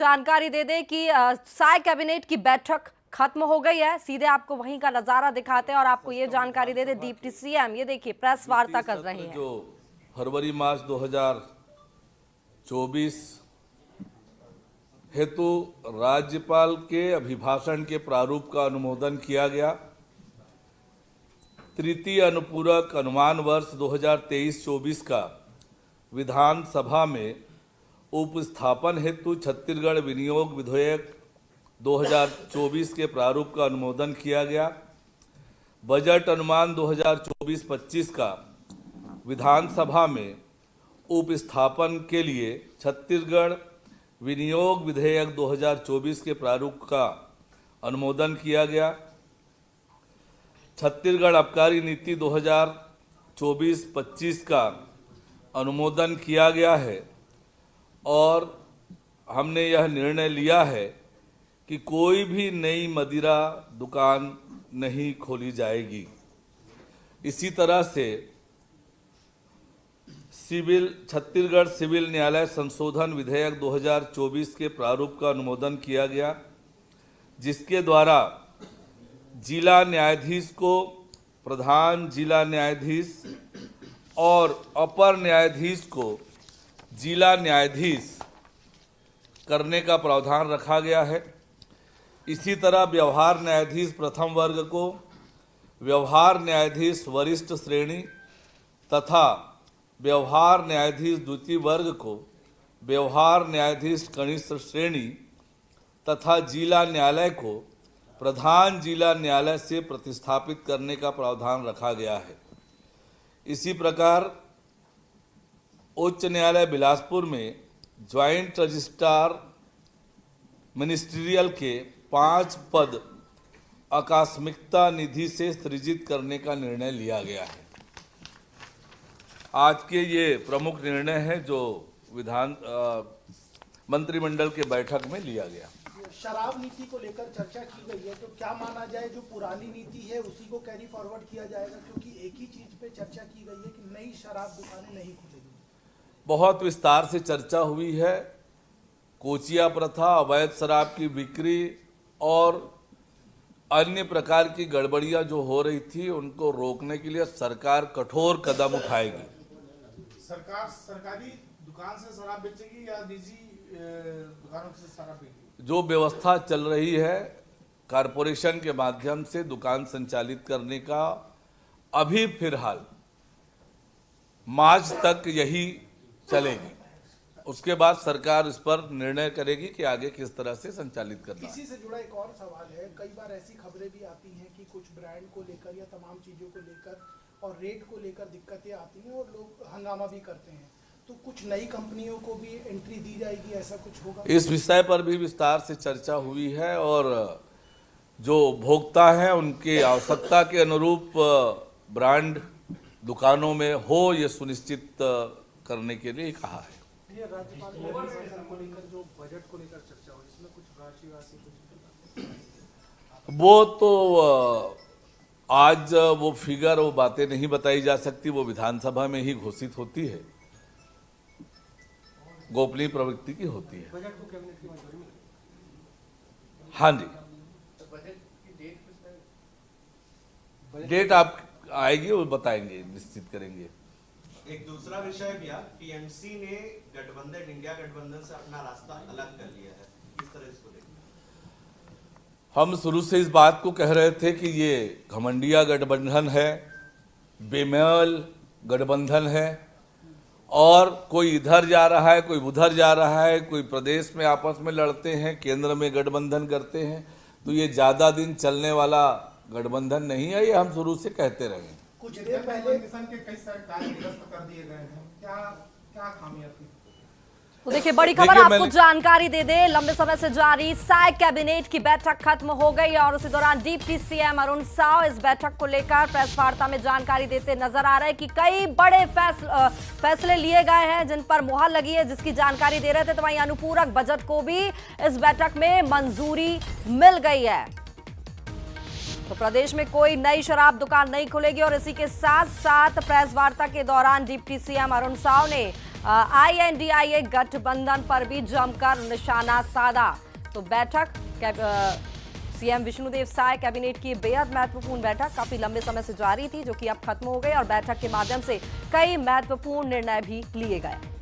जानकारी दे दें कि साय कैबिनेट की बैठक खत्म हो गई है। सीधे आपको वहीं का नजारा दिखाते हैं और आपको ये जानकारी दे दें, डिप्टी सीएम ये देखिए प्रेस वार्ता कर रहे हैं। जो फरवरी मार्च 2024 हेतु राज्यपाल के अभिभाषण के प्रारूप का अनुमोदन किया गया। तृतीय अनुपूरक अनुमान वर्ष 2023-24 का विधानसभा में उपस्थापन हेतु छत्तीसगढ़ विनियोग विधेयक 2024 के प्रारूप का अनुमोदन किया गया। बजट अनुमान 2024-25 का विधानसभा में उपस्थापन के लिए छत्तीसगढ़ विनियोग विधेयक 2024 के प्रारूप का अनुमोदन किया गया। छत्तीसगढ़ आबकारी नीति 2024-25 का अनुमोदन किया गया है और हमने यह निर्णय लिया है कि कोई भी नई मदिरा दुकान नहीं खोली जाएगी। इसी तरह से छत्तीसगढ़ सिविल न्यायालय संशोधन विधेयक 2024 के प्रारूप का अनुमोदन किया गया, जिसके द्वारा जिला न्यायाधीश को प्रधान जिला न्यायाधीश और अपर न्यायाधीश को जिला न्यायाधीश करने का प्रावधान रखा गया है। इसी तरह व्यवहार न्यायाधीश प्रथम वर्ग को व्यवहार न्यायाधीश वरिष्ठ श्रेणी तथा व्यवहार न्यायाधीश द्वितीय वर्ग को व्यवहार न्यायाधीश कनिष्ठ श्रेणी तथा जिला न्यायालय को प्रधान जिला न्यायालय से प्रतिस्थापित करने का प्रावधान रखा गया है। इसी प्रकार उच्च न्यायालय बिलासपुर में ज्वाइंट रजिस्ट्रार मिनिस्ट्रियल के 5 पद आकस्मिकता निधि से सृजित करने का निर्णय लिया गया है। आज के ये प्रमुख निर्णय है जो मंत्रिमंडल के बैठक में लिया गया। शराब नीति को लेकर चर्चा की गई है, तो क्या माना जाए जो पुरानी नीति है उसी को कैरी फॉरवर्ड किया जाएगा, क्योंकि एक ही चीज पे चर्चा की गई है कि नई शराब दुकानें नहीं खुलेगी। बहुत विस्तार से चर्चा हुई है। कोचिया प्रथा, अवैध शराब की बिक्री और अन्य प्रकार की गड़बड़ियां जो हो रही थी उनको रोकने के लिए सरकार कठोर कदम उठाएगी। सरकार सरकारी दुकान से शराब बेचेगी या निजी दुकानों से शराब बेचेगी? जो व्यवस्था चल रही है कारपोरेशन के माध्यम से दुकान संचालित करने का, अभी फिलहाल मार्च तक यही चलेगी। उसके बाद सरकार इस पर निर्णय करेगी कि आगे किस तरह से संचालित करना है। इसी से जुड़ा एक और सवाल है, कई बार ऐसी खबरें भी आती हैं कि कुछ ब्रांड को लेकर या तमाम चीजों को लेकर और रेट को लेकर दिक्कतें आती हैं और लोग हंगामा भी करते हैं, तो कुछ नई कंपनियों को भी एंट्री दी जाएगी, ऐसा कुछ होगा? इस विषय पर भी विस्तार से चर्चा हुई है और जो उपभोक्ता हैं उनके आवश्यकता के अनुरूप ब्रांड दुकानों में हो ये सुनिश्चित करने के लिए कहा है। ये राज्यपाल को लेकर जो बजट को लेकर चर्चा हुई, इसमें कुछ राशि वो तो आज वो फिगर, वो बातें नहीं बताई जा सकती, वो विधानसभा में ही घोषित होती है, गोपनीय प्रवृत्ति की होती है। बजट को कैबिनेट की मंजूरी मिली? हाँ जी, डेट आप आएगी वो बताएंगे, निश्चित करेंगे। एक दूसरा विषय भी टीएमसी ने गठबंधन, इंडिया गठबंधन से अपना रास्ता अलग कर लिया है, किस तरह इसको देखते हैं? हम शुरू से इस बात को कह रहे थे कि ये घमंडिया गठबंधन है, बेमेल गठबंधन है और कोई इधर जा रहा है, कोई उधर जा रहा है, कोई प्रदेश में आपस में लड़ते हैं, केंद्र में गठबंधन करते हैं, तो ये ज्यादा दिन चलने वाला गठबंधन नहीं है, ये हम शुरू से कहते रहे हैं। कुछ देर पहले मिशन के कई सारे कार्य निरस्त कर दिए गए हैं, क्या क्या खामियां थी? तो देखिए बड़ी खबर आपको जानकारी दे दे, लंबे समय से जारी साय कैबिनेट की बैठक खत्म हो गई और उसी दौरान डिप्टी सीएम अरुण साव इस बैठक को लेकर प्रेस वार्ता में जानकारी देते नजर आ रहे हैं कि कई बड़े फैसले लिए गए हैं जिन पर मुहर लगी है, जिसकी जानकारी दे रहे थे। तो वहीं अनुपूरक बजट को भी इस बैठक में मंजूरी मिल गई है। तो प्रदेश में कोई नई शराब दुकान नहीं खुलेगी और इसी के साथ साथ प्रेस वार्ता के दौरान डिप्टी सीएम अरुण साव ने INDIA गठबंधन पर भी जमकर निशाना साधा। तो बैठक सीएम विष्णुदेव साय कैबिनेट की बेहद महत्वपूर्ण बैठक काफी लंबे समय से जारी थी, जो कि अब खत्म हो गई और बैठक के माध्यम से कई महत्वपूर्ण निर्णय भी लिए गए।